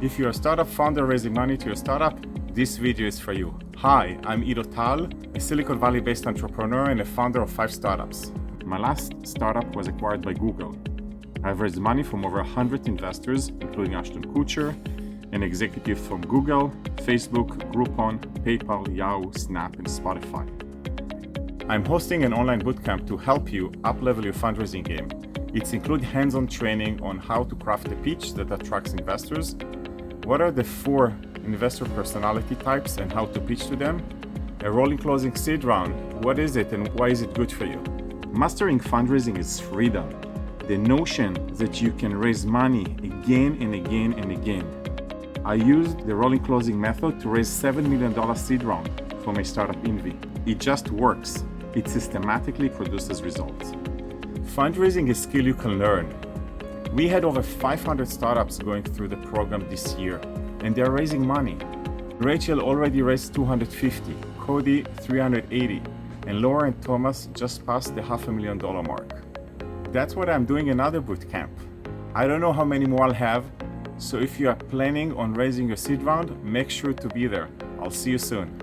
If you're a startup founder raising money to your startup, this video is for you. Hi, I'm Ido Tal, a Silicon Valley-based entrepreneur and a founder of 5 startups. My last startup was acquired by Google. I've raised money from over 100 investors, including Ashton Kutcher, an executive from Google, Facebook, Groupon, PayPal, Yahoo, Snap, and Spotify. I'm hosting an online bootcamp to help you up-level your fundraising game. It includes hands-on training on how to craft a pitch that attracts investors, what are the 4 investor personality types and how to pitch to them, a rolling closing seed round, what is it and why is it good for you? Mastering fundraising is freedom. The notion that you can raise money again and again and again. I used the rolling closing method to raise $7 million seed round for my startup Envy. It just works. It systematically produces results. Fundraising is a skill you can learn. We had over 500 startups going through the program this year, and they're raising money. Rachel already raised 250, Cody 380, and Laura and Thomas just passed the $500,000 mark. That's what I'm doing in another bootcamp. I don't know how many more I'll have, so if you are planning on raising your seed round, make sure to be there. I'll see you soon.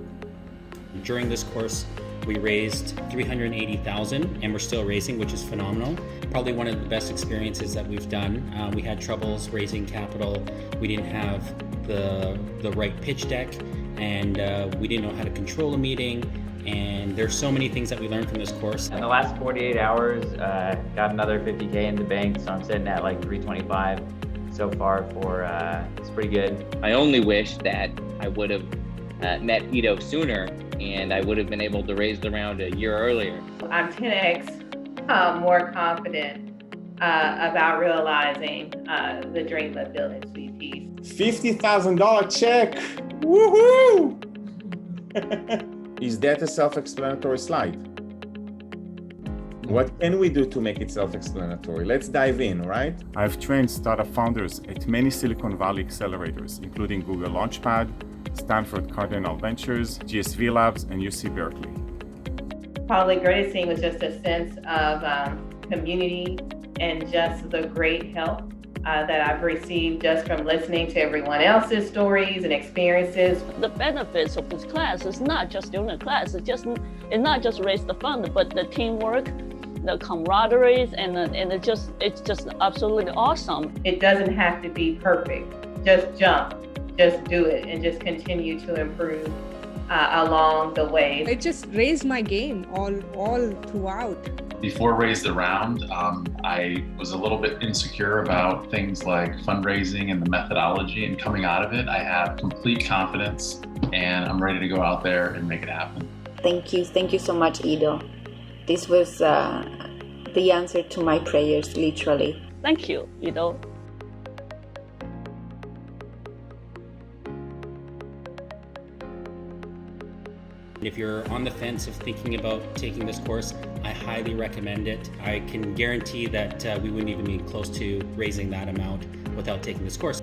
During this course, we raised $380,000 and we're still raising, which is phenomenal. Probably one of the best experiences that we've done. We had troubles raising capital. We didn't have the right pitch deck, and we didn't know how to control a meeting. And there's so many things that we learned from this course. In the last 48 hours, got another 50K in the bank, so I'm sitting at like 325 so far for, it's pretty good. I only wish that I would have met Ido sooner, and I would have been able to raise the round a year earlier. I'm 10x more confident about realizing the dream of building Sweet Peas. $50,000 check! Woohoo! Is that a self-explanatory slide? What can we do to make it self-explanatory? Let's dive in, right? I've trained startup founders at many Silicon Valley accelerators, including Google Launchpad, Stanford Cardinal Ventures, GSV Labs, and UC Berkeley. Probably the greatest thing was just a sense of community and just the great help that I've received just from listening to everyone else's stories and experiences. The benefits of this class is not just doing a class, it's not just raise the fund, but the teamwork, the camaraderie, and it's just absolutely awesome. It doesn't have to be perfect. Just jump, just do it, and just continue to improve along the way. It just raised my game all throughout. Before Raise the Round, I was a little bit insecure about things like fundraising and the methodology, and coming out of it, I have complete confidence and I'm ready to go out there and make it happen. Thank you so much, Ido. This was the answer to my prayers, literally. Thank you, Ido. If you're on the fence of thinking about taking this course, I highly recommend it. I can guarantee that we wouldn't even be close to raising that amount without taking this course.